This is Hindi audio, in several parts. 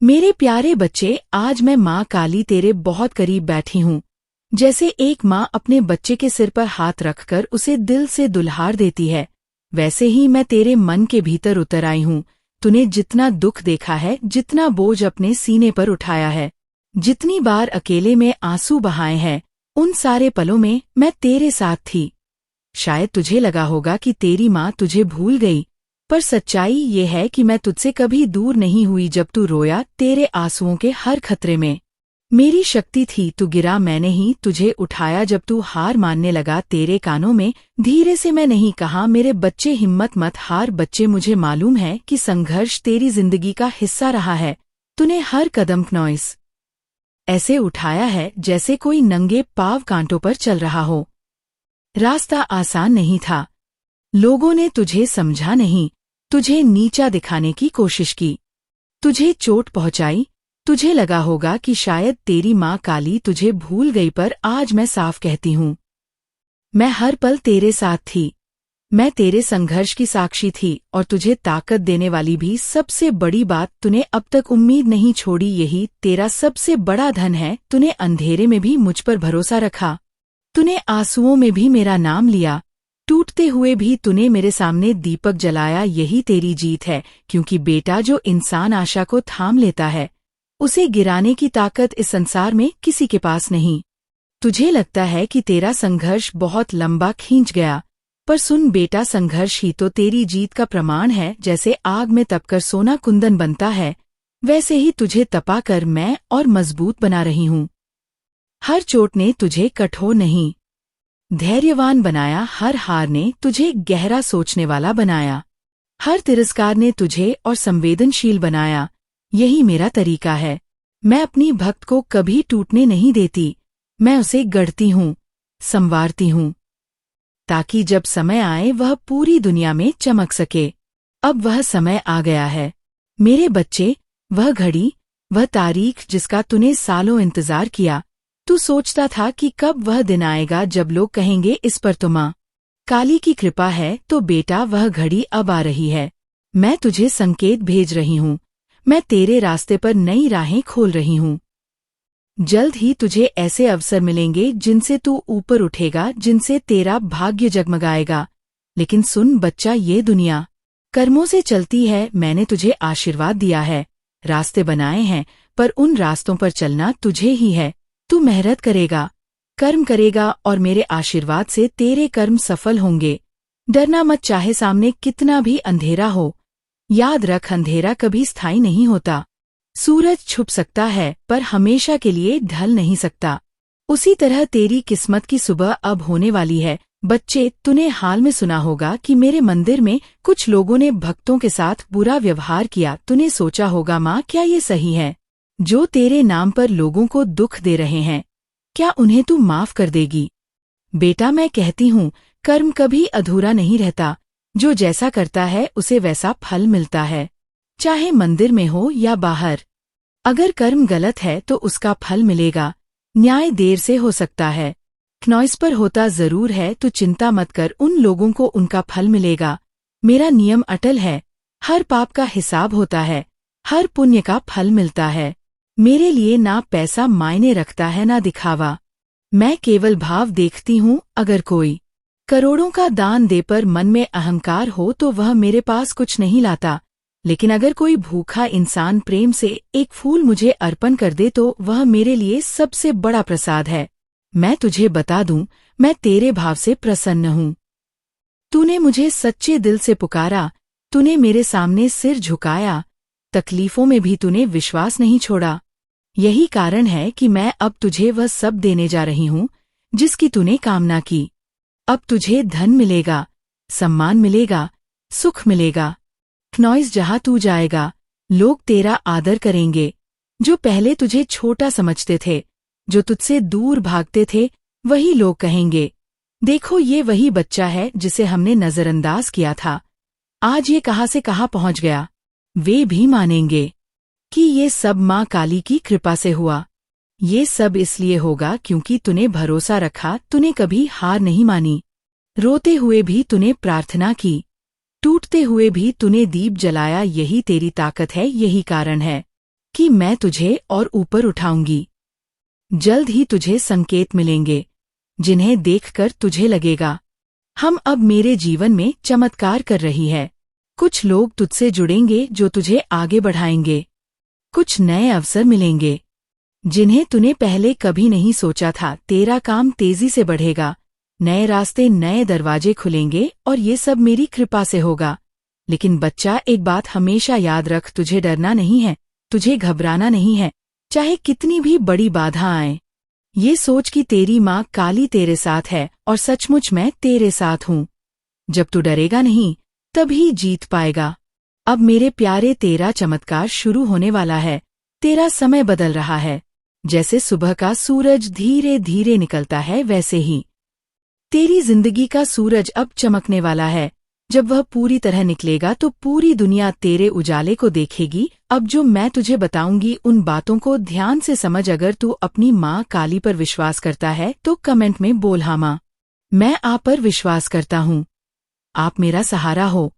मेरे प्यारे बच्चे, आज मैं माँ काली तेरे बहुत करीब बैठी हूँ। जैसे एक माँ अपने बच्चे के सिर पर हाथ रखकर उसे दिल से दुल्हार देती है, वैसे ही मैं तेरे मन के भीतर उतर आई हूँ। तूने जितना दुख देखा है, जितना बोझ अपने सीने पर उठाया है, जितनी बार अकेले में आंसू बहाए हैं, उन सारे पलों में मैं तेरे साथ थी। शायद तुझे लगा होगा कि तेरी माँ तुझे भूल गई, पर सच्चाई ये है कि मैं तुझसे कभी दूर नहीं हुई। जब तू रोया, तेरे आंसुओं के हर खतरे में मेरी शक्ति थी। तू गिरा, मैंने ही तुझे उठाया। जब तू हार मानने लगा, तेरे कानों में धीरे से मैं नहीं कहा, मेरे बच्चे हिम्मत मत हार। बच्चे, मुझे मालूम है कि संघर्ष तेरी जिंदगी का हिस्सा रहा है। तूने हर कदम क्नॉइस ऐसे उठाया है जैसे कोई नंगे पांव कांटों पर चल रहा हो। रास्ता आसान नहीं था, लोगों ने तुझे समझा नहीं, तुझे नीचा दिखाने की कोशिश की, तुझे चोट पहुंचाई। तुझे लगा होगा कि शायद तेरी माँ काली तुझे भूल गई, पर आज मैं साफ कहती हूँ, मैं हर पल तेरे साथ थी। मैं तेरे संघर्ष की साक्षी थी और तुझे ताकत देने वाली भी। सबसे बड़ी बात, तूने अब तक उम्मीद नहीं छोड़ी, यही तेरा सबसे बड़ा धन है। तूने अंधेरे में भी मुझ पर भरोसा रखा, तूने आंसुओं में भी मेरा नाम लिया, टूटते हुए भी तूने मेरे सामने दीपक जलाया। यही तेरी जीत है, क्योंकि बेटा, जो इंसान आशा को थाम लेता है, उसे गिराने की ताकत इस संसार में किसी के पास नहीं। तुझे लगता है कि तेरा संघर्ष बहुत लंबा खींच गया, पर सुन बेटा, संघर्ष ही तो तेरी जीत का प्रमाण है। जैसे आग में तपकर सोना कुंदन बनता है, वैसे ही तुझे तपा कर मैं और मजबूत बना रही हूँ। हर चोट ने तुझे कठोर नहीं, धैर्यवान बनाया। हर हार ने तुझे गहरा सोचने वाला बनाया। हर तिरस्कार ने तुझे और संवेदनशील बनाया। यही मेरा तरीका है। मैं अपनी भक्त को कभी टूटने नहीं देती, मैं उसे गढ़ती हूँ, संवारती हूँ, ताकि जब समय आए वह पूरी दुनिया में चमक सके। अब वह समय आ गया है मेरे बच्चे, वह घड़ी, वह तारीख जिसका तूने सालों इंतजार किया। तू सोचता था कि कब वह दिन आएगा जब लोग कहेंगे, इस पर तो माँ काली की कृपा है। तो बेटा, वह घड़ी अब आ रही है। मैं तुझे संकेत भेज रही हूँ, मैं तेरे रास्ते पर नई राहें खोल रही हूँ। जल्द ही तुझे ऐसे अवसर मिलेंगे जिनसे तू ऊपर उठेगा, जिनसे तेरा भाग्य जगमगाएगा। लेकिन सुन बच्चा, ये दुनिया कर्मों से चलती है। मैंने तुझे आशीर्वाद दिया है, रास्ते बनाए हैं, पर उन रास्तों पर चलना तुझे ही है। तू मेहनत करेगा, कर्म करेगा, और मेरे आशीर्वाद से तेरे कर्म सफल होंगे। डरना मत, चाहे सामने कितना भी अंधेरा हो। याद रख, अंधेरा कभी स्थायी नहीं होता। सूरज छुप सकता है, पर हमेशा के लिए ढल नहीं सकता। उसी तरह तेरी किस्मत की सुबह अब होने वाली है। बच्चे, तूने हाल में सुना होगा कि मेरे मंदिर में कुछ लोगों ने भक्तों के साथ बुरा व्यवहार किया। तूने सोचा होगा, माँ, क्या ये सही है? जो तेरे नाम पर लोगों को दुख दे रहे हैं, क्या उन्हें तू माफ कर देगी? बेटा, मैं कहती हूँ, कर्म कभी अधूरा नहीं रहता। जो जैसा करता है उसे वैसा फल मिलता है, चाहे मंदिर में हो या बाहर। अगर कर्म गलत है तो उसका फल मिलेगा, न्याय देर से हो सकता है, क्नॉइस पर होता जरूर है। तो चिंता मत कर, उन लोगों को उनका फल मिलेगा। मेरा नियम अटल है, हर पाप का हिसाब होता है, हर पुण्य का फल मिलता है। मेरे लिए ना पैसा मायने रखता है, ना दिखावा। मैं केवल भाव देखती हूँ। अगर कोई करोड़ों का दान दे पर मन में अहंकार हो तो वह मेरे पास कुछ नहीं लाता। लेकिन अगर कोई भूखा इंसान प्रेम से एक फूल मुझे अर्पण कर दे तो वह मेरे लिए सबसे बड़ा प्रसाद है। मैं तुझे बता दूं, मैं तेरे भाव से प्रसन्न हूँ। तूने मुझे सच्चे दिल से पुकारा, तूने मेरे सामने सिर झुकाया, तकलीफों में भी तूने विश्वास नहीं छोड़ा। यही कारण है कि मैं अब तुझे वह सब देने जा रही हूँ जिसकी तूने कामना की। अब तुझे धन मिलेगा, सम्मान मिलेगा, सुख मिलेगा। क्नॉइस, जहाँ तू जाएगा, लोग तेरा आदर करेंगे। जो पहले तुझे छोटा समझते थे, जो तुझसे दूर भागते थे, वही लोग कहेंगे, देखो, ये वही बच्चा है जिसे हमने नजरअंदाज किया था। आज ये कहाँ से कहाँ पहुँच गया। वे भी मानेंगे कि ये सब माँ काली की कृपा से हुआ। ये सब इसलिए होगा क्योंकि तूने भरोसा रखा, तूने कभी हार नहीं मानी। रोते हुए भी तूने प्रार्थना की, टूटते हुए भी तूने दीप जलाया। यही तेरी ताकत है, यही कारण है कि मैं तुझे और ऊपर उठाऊंगी। जल्द ही तुझे संकेत मिलेंगे जिन्हें देखकर तुझे लगेगा हम अब मेरे जीवन में चमत्कार कर रही है। कुछ लोग तुझसे जुड़ेंगे जो तुझे आगे बढ़ाएंगे। कुछ नए अवसर मिलेंगे जिन्हें तूने पहले कभी नहीं सोचा था। तेरा काम तेजी से बढ़ेगा, नए रास्ते, नए दरवाजे खुलेंगे और ये सब मेरी कृपा से होगा। लेकिन बच्चा, एक बात हमेशा याद रख, तुझे डरना नहीं है, तुझे घबराना नहीं है, चाहे कितनी भी बड़ी बाधा आए। ये सोच कि तेरी माँ काली तेरे साथ है और सचमुच मैं तेरे साथ हूँ। जब तू डरेगा नहीं तभी जीत पाएगा। अब मेरे प्यारे, तेरा चमत्कार शुरू होने वाला है। तेरा समय बदल रहा है। जैसे सुबह का सूरज धीरे धीरे निकलता है, वैसे ही तेरी जिंदगी का सूरज अब चमकने वाला है। जब वह पूरी तरह निकलेगा तो पूरी दुनिया तेरे उजाले को देखेगी। अब जो मैं तुझे बताऊंगी उन बातों को ध्यान से समझ। अगर तू अपनी माँ काली पर विश्वास करता है तो कमेंट में बोल हाँ माँ, मैं आप पर विश्वास करता हूँ, आप मेरा सहारा हो।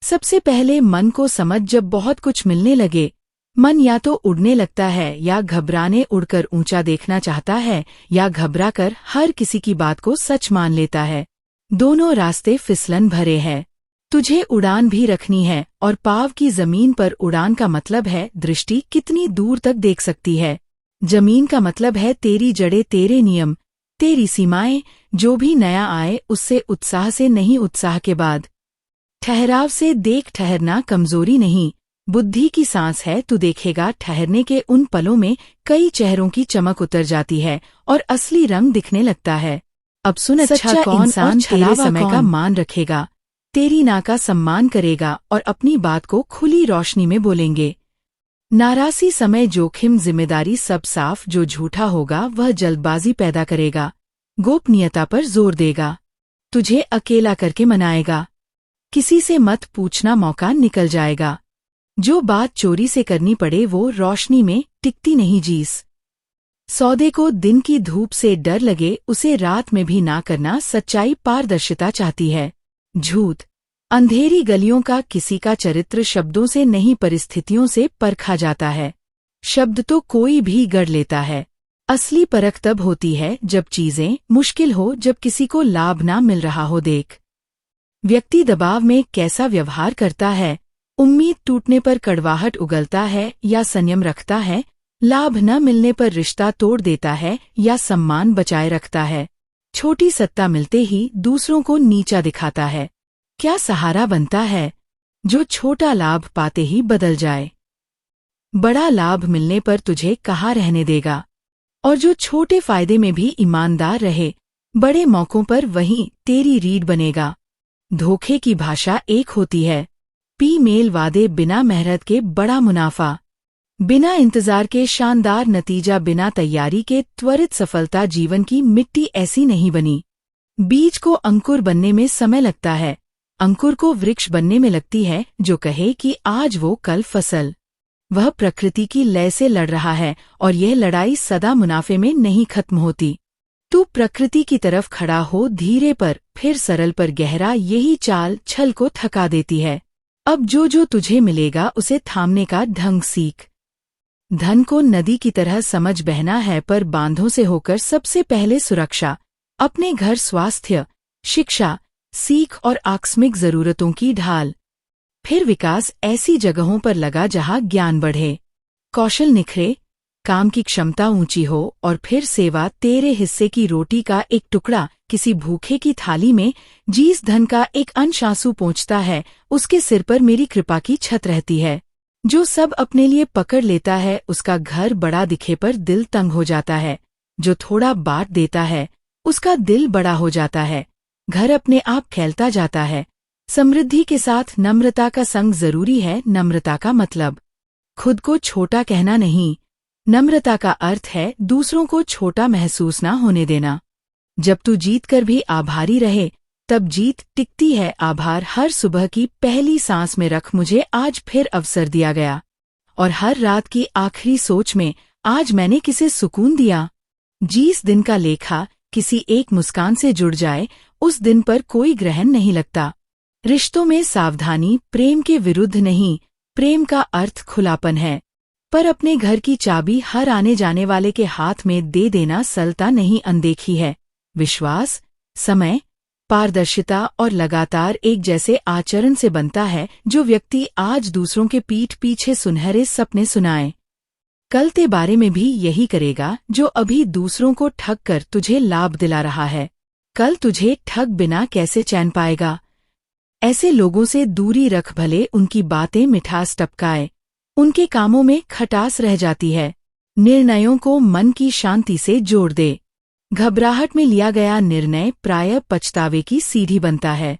सबसे पहले मन को समझ। जब बहुत कुछ मिलने लगे, मन या तो उड़ने लगता है या घबराने, उड़कर ऊंचा देखना चाहता है या घबराकर हर किसी की बात को सच मान लेता है। दोनों रास्ते फिसलन भरे हैं। तुझे उड़ान भी रखनी है और पाँव की जमीन पर। उड़ान का मतलब है दृष्टि कितनी दूर तक देख सकती है। जमीन का मतलब है तेरी जड़ें, तेरे नियम, तेरी सीमाएं। जो भी नया आए उससे उत्साह से नहीं, उत्साह के बाद ठहराव से देख। ठहरना कमजोरी नहीं, बुद्धि की सांस है। तू देखेगा ठहरने के उन पलों में कई चेहरों की चमक उतर जाती है और असली रंग दिखने लगता है। अब सुन, अच्छा कौन इंसान तेरे समय का मान रखेगा, तेरी ना का सम्मान करेगा और अपनी बात को खुली रोशनी में बोलेंगे। नारासी समय, जोखिम, जिम्मेदारी सब साफ। जो झूठा होगा वह जल्दबाजी पैदा करेगा, गोपनीयता पर जोर देगा, तुझे अकेला करके मनाएगा। किसी से मत पूछना, मौका निकल जाएगा। जो बात चोरी से करनी पड़े वो रोशनी में टिकती नहीं। जीस सौदे को दिन की धूप से डर लगे उसे रात में भी ना करना। सच्चाई पारदर्शिता चाहती है। झूठ अंधेरी गलियों का, किसी का चरित्र शब्दों से नहीं परिस्थितियों से परखा जाता है। शब्द तो कोई भी गढ़ लेता है, असली परख तब होती है जब चीजें मुश्किल हो, जब किसी को लाभ ना मिल रहा हो। देख व्यक्ति दबाव में कैसा व्यवहार करता है, उम्मीद टूटने पर कड़वाहट उगलता है या संयम रखता है, लाभ न मिलने पर रिश्ता तोड़ देता है या सम्मान बचाए रखता है। छोटी सत्ता मिलते ही दूसरों को नीचा दिखाता है। क्या सहारा बनता है जो छोटा लाभ पाते ही बदल जाए। बड़ा लाभ मिलने पर तुझे कहाँ रहने देगा, और जो छोटे फायदे में भी ईमानदार रहे, बड़े मौकों पर वहीं तेरी रीढ़ बनेगा। धोखे की भाषा एक होती है, मेल वादे, बिना मेहनत के बड़ा मुनाफा, बिना इंतजार के शानदार नतीजा, बिना तैयारी के त्वरित सफलता। जीवन की मिट्टी ऐसी नहीं बनी। बीज को अंकुर बनने में समय लगता है, अंकुर को वृक्ष बनने में लगती है। जो कहे कि आज वो कल फसल, वह प्रकृति की लय से लड़ रहा है और यह लड़ाई सदा मुनाफे में नहीं खत्म होती। तू प्रकृति की तरफ खड़ा हो, धीरे पर फिर सरल पर गहरा। यही चाल छल को थका देती है। अब जो तुझे मिलेगा उसे थामने का ढंग सीख। धन को नदी की तरह समझ बहना है, पर बांधों से होकर। सबसे पहले सुरक्षा, अपने घर, स्वास्थ्य, शिक्षा, सीख और आकस्मिक जरूरतों की ढाल। फिर विकास, ऐसी जगहों पर लगा जहां ज्ञान बढ़े, कौशल निखरे, काम की क्षमता ऊंची हो। और फिर सेवा, तेरे हिस्से की रोटी का एक टुकड़ा किसी भूखे की थाली में। जिस धन का एक अंश आंसू पहुंचता है उसके सिर पर मेरी कृपा की छत रहती है। जो सब अपने लिए पकड़ लेता है उसका घर बड़ा दिखे पर दिल तंग हो जाता है। जो थोड़ा बांट देता है उसका दिल बड़ा हो जाता है। घर अपने आप फैलता जाता है। समृद्धि के साथ नम्रता का संग जरूरी है। नम्रता का मतलब खुद को छोटा कहना नहीं, नम्रता का अर्थ है दूसरों को छोटा महसूस ना होने देना। जब तू जीत कर भी आभारी रहे तब जीत टिकती है। आभार हर सुबह की पहली सांस में रख, मुझे आज फिर अवसर दिया गया। और हर रात की आखिरी सोच में, आज मैंने किसे सुकून दिया। जिस दिन का लेखा किसी एक मुस्कान से जुड़ जाए उस दिन पर कोई ग्रहण नहीं लगता। रिश्तों में सावधानी, प्रेम के विरुद्ध नहीं, प्रेम का अर्थ खुलापन है। पर अपने घर की चाबी हर आने जाने वाले के हाथ में दे देना सलता नहीं अनदेखी है। विश्वास, समय, पारदर्शिता और लगातार एक जैसे आचरण से बनता है जो व्यक्ति आज दूसरों के पीठ पीछे सुनहरे सपने सुनाए, कल ते बारे में भी यही करेगा जो अभी दूसरों को ठग कर तुझे लाभ दिला रहा है। कल तुझे ठग बिना कैसे चैन पाएगा। ऐसे लोगों से दूरी रख, भले उनकी बातें मिठास टपकाए, उनके कामों में खटास रह जाती है। निर्णयों को मन की शांति से जोड़ दे। घबराहट में लिया गया निर्णय प्रायः पछतावे की सीढ़ी बनता है।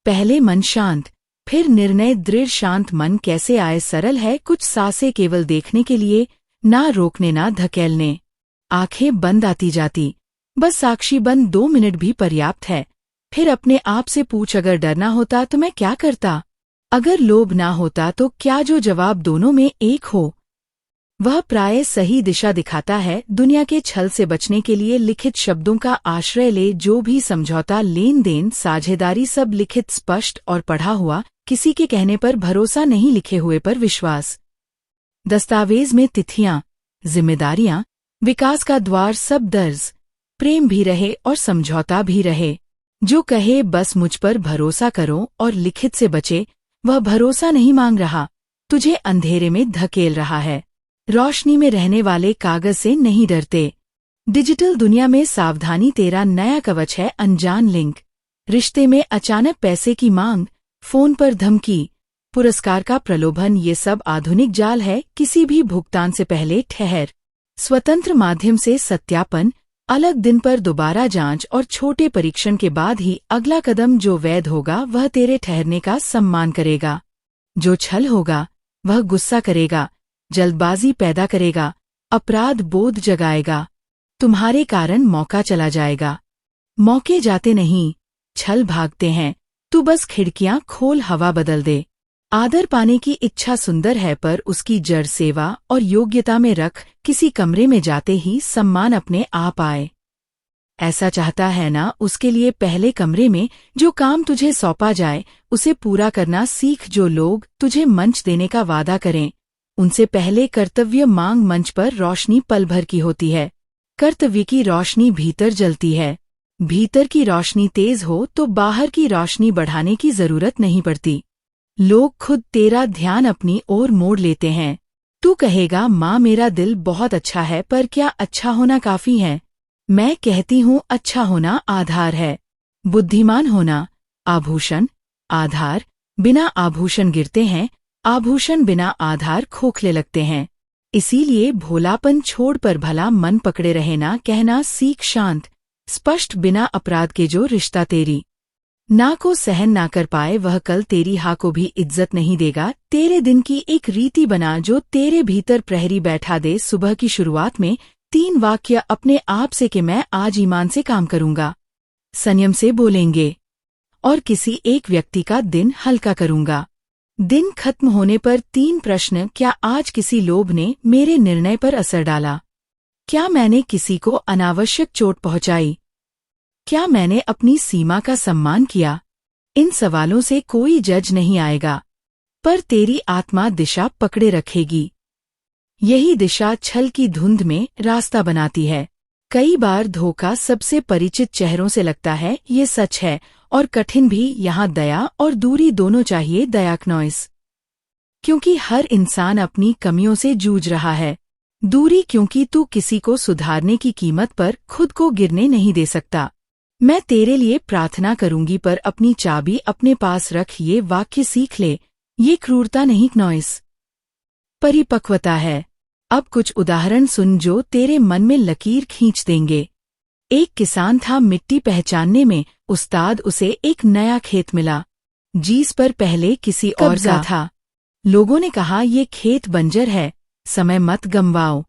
पहले मन शांत, फिर निर्णय दृढ़। शांत मन कैसे आए? सरल है, कुछ सांसें केवल देखने के लिए, ना रोकने ना धकेलने। आंखें बंद आती जाती, बस साक्षी बन 2 मिनट भी पर्याप्त है। फिर अपने आप से पूछ, अगर डरना होता तो मैं क्या करता? अगर लोभ ना होता तो क्या? जो जवाब दोनों में एक हो वह प्राय सही दिशा दिखाता है। दुनिया के छल से बचने के लिए लिखित शब्दों का आश्रय ले। जो भी समझौता, लेन देन, साझेदारी सब लिखित, स्पष्ट और पढ़ा हुआ। किसी के कहने पर भरोसा नहीं, लिखे हुए पर विश्वास। दस्तावेज में तिथियां, जिम्मेदारियां, विकास का द्वार सब दर्ज। प्रेम भी रहे और समझौता भी रहे। जो कहे बस मुझ पर भरोसा करो और लिखित से बचे, वह भरोसा नहीं मांग रहा, तुझे अंधेरे में धकेल रहा है। रोशनी में रहने वाले कागज से नहीं डरते। डिजिटल दुनिया में सावधानी तेरा नया कवच है। अनजान लिंक, रिश्ते में अचानक पैसे की मांग, फोन पर धमकी, पुरस्कार का प्रलोभन, ये सब आधुनिक जाल है। किसी भी भुगतान से पहले ठहर। स्वतंत्र माध्यम से सत्यापन, अलग दिन पर दोबारा जांच और छोटे परीक्षण के बाद ही अगला कदम। जो वैध होगा वह तेरे ठहरने का सम्मान करेगा। जो छल होगा वह गुस्सा करेगा, जल्दबाजी पैदा करेगा, अपराध बोध जगाएगा। तुम्हारे कारण मौका चला जाएगा। मौके जाते नहीं, छल भागते हैं। तू बस खिड़कियां खोल, हवा बदल दे। आदर पाने की इच्छा सुंदर है, पर उसकी जड़ सेवा और योग्यता में रख। किसी कमरे में जाते ही सम्मान अपने आप आए। ऐसा चाहता है ना? उसके लिए पहले कमरे में जो काम तुझे सौंपा जाए उसे पूरा करना सीख। जो लोग तुझे मंच देने का वादा करें उनसे पहले कर्तव्य मांग। मंच पर रोशनी पल भर की होती है, कर्तव्य की रोशनी भीतर जलती है। भीतर की रोशनी तेज हो तो बाहर की रोशनी बढ़ाने की जरूरत नहीं पड़ती। लोग खुद तेरा ध्यान अपनी ओर मोड़ लेते हैं। तू कहेगा, माँ मेरा दिल बहुत अच्छा है, पर क्या अच्छा होना काफी है? मैं कहती हूँ, अच्छा होना आधार है। बुद्धिमान होना आभूषण, आधार बिना आभूषण गिरते हैं, आभूषण बिना आधार खोखले लगते हैं। इसीलिए भोलापन छोड़ पर भला मन पकड़े रहे ना कहना सीख। शांत, स्पष्ट, बिना अपराध के। जो रिश्ता तेरी ना को सहन ना कर पाए वह कल तेरी हाँ को भी इज्जत नहीं देगा। तेरे दिन की एक रीति बना जो तेरे भीतर प्रहरी बैठा दे। सुबह की शुरुआत में 3 वाक्य अपने आप से कि मैं आज ईमान से काम करूंगा, संयम से बोलेंगे और किसी एक व्यक्ति का दिन हल्का करूंगा। दिन खत्म होने पर 3 प्रश्न, क्या आज किसी लोभ ने मेरे निर्णय पर असर डाला? क्या मैंने किसी को अनावश्यक चोट पहुंचाई? क्या मैंने अपनी सीमा का सम्मान किया? इन सवालों से कोई जज नहीं आएगा, पर तेरी आत्मा दिशा पकड़े रखेगी। यही दिशा छल की धुंध में रास्ता बनाती है। कई बार धोखा सबसे परिचित चेहरों से लगता है, ये सच है, और कठिन भी। यहाँ दया और दूरी दोनों चाहिए। दयाकनॉइस, क्योंकि हर इंसान अपनी कमियों से जूझ रहा है। दूरी, क्योंकि तू किसी को सुधारने की कीमत पर खुद को गिरने नहीं दे सकता। मैं तेरे लिए प्रार्थना करूंगी, पर अपनी चाबी अपने पास रख। ये वाक्य सीख ले, ये क्रूरता नहीं, नॉइस परिपक्वता है। अब कुछ उदाहरण सुन जो तेरे मन में लकीर खींच देंगे। एक किसान था, मिट्टी पहचानने में उस्ताद। उसे एक नया खेत मिला, जिस पर पहले किसी और का था। लोगों ने कहा, ये खेत बंजर है, समय मत गंवाओ।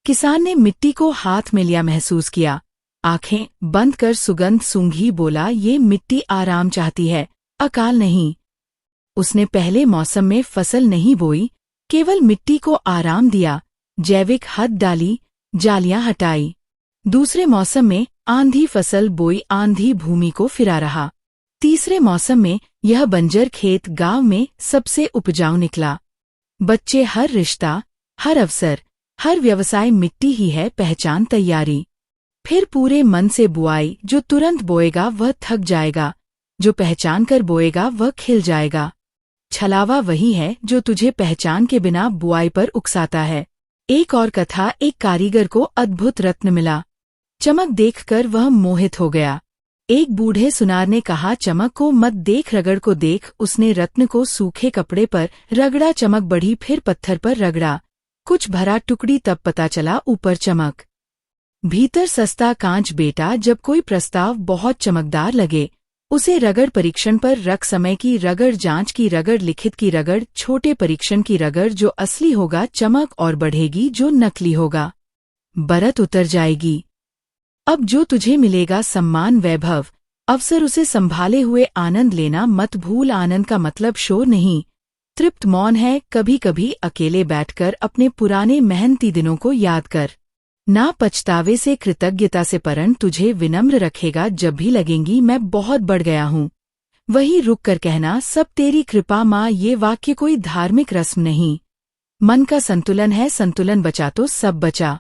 किसान ने मिट्टी को हाथ में लिया, महसूस किया, आंखें बंद कर सुगंध सूंघी, बोला, ये मिट्टी आराम चाहती है, अकाल नहीं। उसने पहले मौसम में फसल नहीं बोई, केवल मिट्टी को आराम दिया, जैविक हद डाली, जालियां हटाई। दूसरे मौसम में आंधी फसल बोई, आंधी भूमि को फिरा रहा। तीसरे मौसम में यह बंजर खेत गांव में सबसे उपजाऊ निकला। बच्चे, हर रिश्ता, हर अवसर, हर व्यवसाय मिट्टी ही है, पहचान तैयारी। फिर पूरे मन से बुआई, जो तुरंत बोएगा वह थक जाएगा, जो पहचान कर बोएगा वह खिल जाएगा। छलावा वही है जो तुझे पहचान के बिना बुआई पर उकसाता है। एक और कथा, एक कारीगर को अद्भुत रत्न मिला। चमक देखकर वह मोहित हो गया। एक बूढ़े सुनार ने कहा, चमक को मत देख, रगड़ को देख। उसने रत्न को सूखे कपड़े पर रगड़ा, चमक बढ़ी, फिर पत्थर पर रगड़ा, कुछ भरा टुकड़ी, तब पता चला ऊपर चमक, भीतर सस्ता कांच। बेटा, जब कोई प्रस्ताव बहुत चमकदार लगे, उसे रगड़, परीक्षण पर रख, समय की रगड़, जांच की रगड़, लिखित की रगड़, छोटे परीक्षण की रगड़। जो असली होगा चमक और बढ़ेगी, जो नकली होगा बरत उतर जाएगी। अब जो तुझे मिलेगा सम्मान, वैभव, अवसर, उसे संभाले हुए आनंद लेना मत भूल। आनंद का मतलब शोर नहीं, तृप्त मौन है। कभी कभी अकेले बैठकर अपने पुराने मेहनती दिनों को याद कर, ना पछतावे से, कृतज्ञता से। परन तुझे विनम्र रखेगा। जब भी लगेंगी मैं बहुत बढ़ गया हूँ, वही रुक कर कहना, सब तेरी कृपा माँ। ये वाक्य कोई धार्मिक रस्म नहीं, मन का संतुलन है। संतुलन बचा तो सब बचा।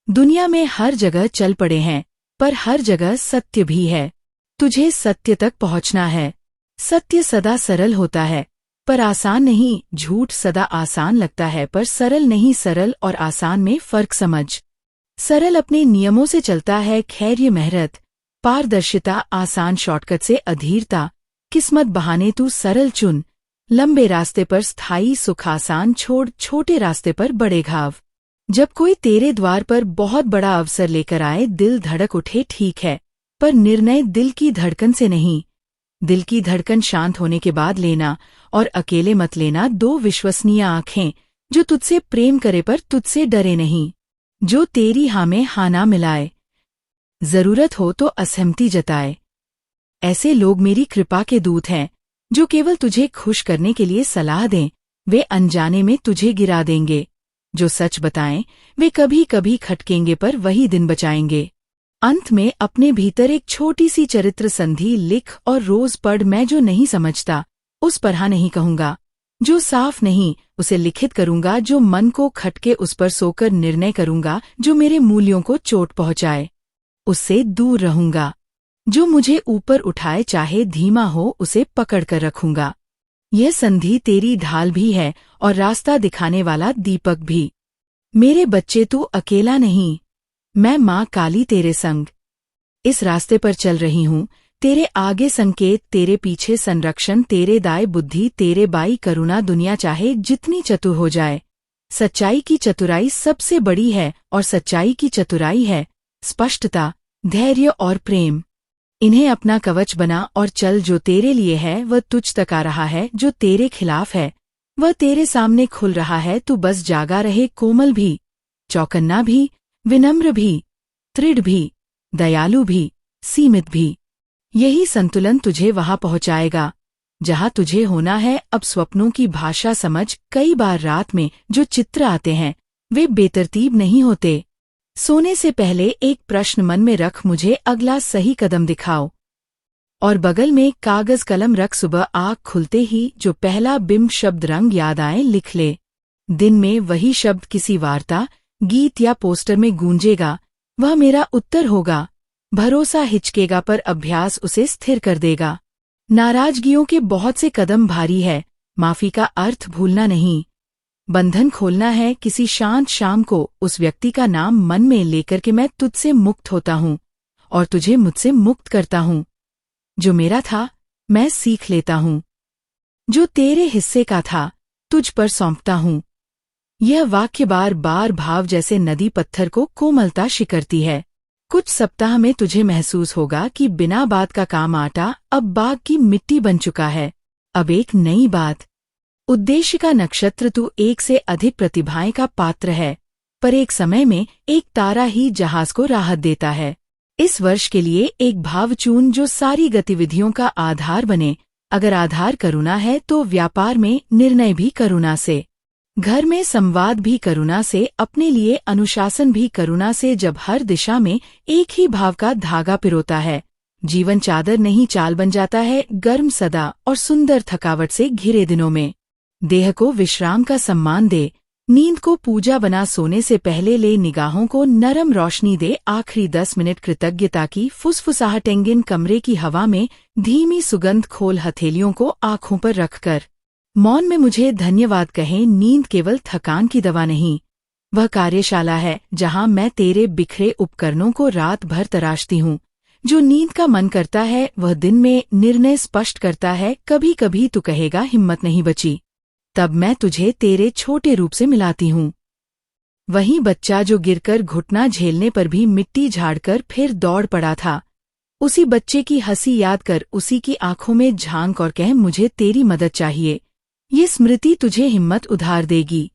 दुनिया में हर जगह चल पड़े हैं, पर हर जगह सत्य भी है। तुझे सत्य तक पहुंचना है। सत्य सदा सरल होता है, पर आसान नहीं। झूठ सदा आसान लगता है, पर सरल नहीं। सरल और आसान में फर्क समझ। सरल अपने नियमों से चलता है, खैर्य, मेहनत, पारदर्शिता। आसान शॉर्टकट से अधीरता। किस्मत बहाने तू सरल चुन, लंबे रास्ते पर स्थायी सुख। आसान छोड़, छोटे रास्ते पर बड़े घाव। जब कोई तेरे द्वार पर बहुत बड़ा अवसर लेकर आए, दिल धड़क उठे, ठीक है, पर निर्णय दिल की धड़कन से नहीं। दिल की धड़कन शांत होने के बाद लेना, और अकेले मत लेना। दो विश्वसनीय आंखें, जो तुझसे प्रेम करे पर तुझसे डरे नहीं, जो तेरी हाँ में हाँ ना मिलाए, जरूरत हो तो असहमति जताए। ऐसे लोग मेरी कृपा के दूत हैं, जो केवल तुझे खुश करने के लिए सलाह दें। वे अनजाने में तुझे गिरा देंगे। जो सच बताएं, वे कभी कभी खटकेंगे, पर वही दिन बचाएंगे। अंत में अपने भीतर एक छोटी सी चरित्र संधि लिख और रोज पढ़। मैं जो नहीं समझता उस पर हाँ नहीं कहूंगा, जो साफ नहीं उसे लिखित करूंगा, जो मन को खटके उस पर सोकर निर्णय करूंगा, जो मेरे मूल्यों को चोट पहुंचाए उससे दूर रहूंगा, जो मुझे ऊपर उठाए चाहे धीमा हो उसे पकड़ कर रखूंगा। यह संधि तेरी ढाल भी है और रास्ता दिखाने वाला दीपक भी। मेरे बच्चे, तू अकेला नहीं, मैं माँ काली तेरे संग इस रास्ते पर चल रही हूँ। तेरे आगे संकेत, तेरे पीछे संरक्षण, तेरे दाएं बुद्धि, तेरे बाई करुणा। दुनिया चाहे जितनी चतुर हो जाए, सच्चाई की चतुराई सबसे बड़ी है, और सच्चाई की चतुराई है स्पष्टता, धैर्य और प्रेम। इन्हें अपना कवच बना और चल। जो तेरे लिए है वह तुझ तक आ रहा है, जो तेरे खिलाफ है वह तेरे सामने खुल रहा है। तू बस जागा रहे, कोमल भी, चौकन्ना भी, विनम्र भी, दृढ़ भी, दयालु भी, सीमित भी। यही संतुलन तुझे वहां पहुंचाएगा जहां तुझे होना है। अब स्वप्नों की भाषा समझ। कई बार रात में जो चित्र आते हैं वे बेतरतीब नहीं होते। सोने से पहले एक प्रश्न मन में रख, मुझे अगला सही कदम दिखाओ, और बगल में कागज कलम रख। सुबह आँख खुलते ही जो पहला बिंब शब्द रंग याद आए लिख ले। दिन में वही शब्द किसी वार्ता, गीत या पोस्टर में गूंजेगा, वह मेरा उत्तर होगा। भरोसा हिचकेगा, पर अभ्यास उसे स्थिर कर देगा। नाराजगियों के बहुत से कदम भारी है, माफी का अर्थ भूलना नहीं। बंधन खोलना है किसी शांत शाम को, उस व्यक्ति का नाम मन में लेकर के मैं तुझसे मुक्त होता हूँ और तुझे मुझसे मुक्त करता हूँ। जो मेरा था मैं सीख लेता हूँ, जो तेरे हिस्से का था तुझ पर सौंपता हूँ। यह वाक्य बार बार भाव जैसे नदी पत्थर को कोमलता शिकरती है। कुछ सप्ताह में तुझे महसूस होगा कि बिना बात का काम आटा अब बाग की मिट्टी बन चुका है। अब एक नई बात, उद्देश्य का नक्षत्र। तू एक से अधिक प्रतिभाएं का पात्र है, पर एक समय में एक तारा ही जहाज को राहत देता है। इस वर्ष के लिए एक भाव चुन जो सारी गतिविधियों का आधार बने। अगर आधार करुणा है तो व्यापार में निर्णय भी करुणा से, घर में संवाद भी करुणा से, अपने लिए अनुशासन भी करुणा से। जब हर दिशा में एक ही भाव का धागा पिरोता है, जीवन चादर नहीं चाल बन जाता है, गर्म सदा और सुंदर थकावट से घिरे दिनों में। देह को विश्राम का सम्मान दे, नींद को पूजा बना सोने से पहले ले निगाहों को नरम रोशनी दे। आखिरी 10 मिनट कृतज्ञता की फुसफुसाहटेंगिन कमरे की हवा में धीमी सुगंध खोल हथेलियों को आंखों पर रखकर मौन में मुझे धन्यवाद कहें। नींद केवल थकान की दवा नहीं, वह कार्यशाला है जहां मैं तेरे बिखरे उपकरणों को रात भर तराशती हूँ। जो नींद का मन करता है वह दिन में निर्णय स्पष्ट करता है। कभी कभी तू कहेगा हिम्मत नहीं बची, तब मैं तुझे तेरे छोटे रूप से मिलाती हूँ। वही बच्चा जो गिरकर घुटना झेलने पर भी मिट्टी झाड़कर फिर दौड़ पड़ा था। उसी बच्चे की हंसी याद कर, उसी की आंखों में झांक और कह मुझे तेरी मदद चाहिए। ये स्मृति तुझे हिम्मत उधार देगी,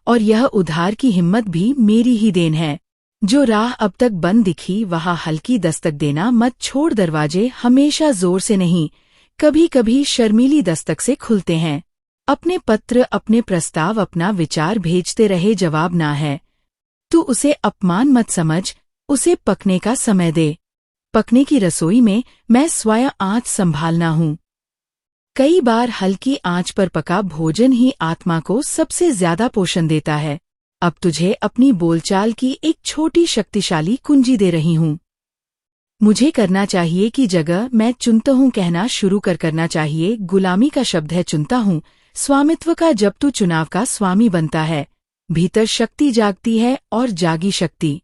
और यह उधार की हिम्मत भी मेरी ही देन है। जो राह अब तक बंद दिखी वहां हल्की दस्तक देना मत छोड़। दरवाजे हमेशा जोर से नहीं, कभी कभी शर्मीली दस्तक से खुलते हैं। अपने पत्र, अपने प्रस्ताव, अपना विचार भेजते रहे, जवाब ना है। तू उसे अपमान मत समझ, उसे पकने का समय दे। पकने की रसोई में मैं स्वयं आँच संभालना हूँ। कई बार हल्की आंच पर पका भोजन ही आत्मा को सबसे ज्यादा पोषण देता है। अब तुझे अपनी बोलचाल की एक छोटी शक्तिशाली कुंजी दे रही हूँ। मुझे करना चाहिए की जगह मैं चुनता हूँ कहना शुरू करना चाहिए। गुलामी का शब्द है चुनता हूँ, स्वामित्व का जब तू चुनाव का स्वामी बनता है। भीतर शक्ति जागती है और जागी शक्ति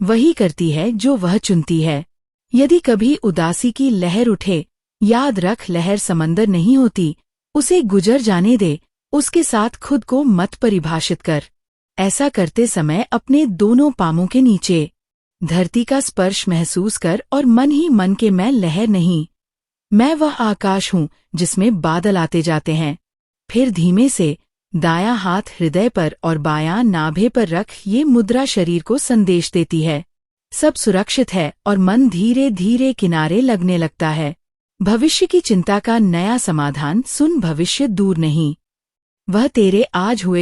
वही करती है जो वह चुनती है। यदि कभी उदासी की लहर उठे, याद रख लहर समंदर नहीं होती, उसे गुजर जाने दे। उसके साथ खुद को मत परिभाषित कर। ऐसा करते समय अपने दोनों पामों के नीचे धरती का स्पर्श महसूस कर और मन ही मन के मैं लहर नहीं, मैं वह आकाश हूँ जिसमें बादल आते जाते हैं। फिर धीमे से दायां हाथ हृदय पर और बायां नाभे पर रख। ये मुद्रा शरीर को संदेश देती है सब सुरक्षित है, और मन धीरे धीरे किनारे लगने लगता है। भविष्य की चिंता का नया समाधान सुन। भविष्य दूर नहीं, वह तेरे आज हुए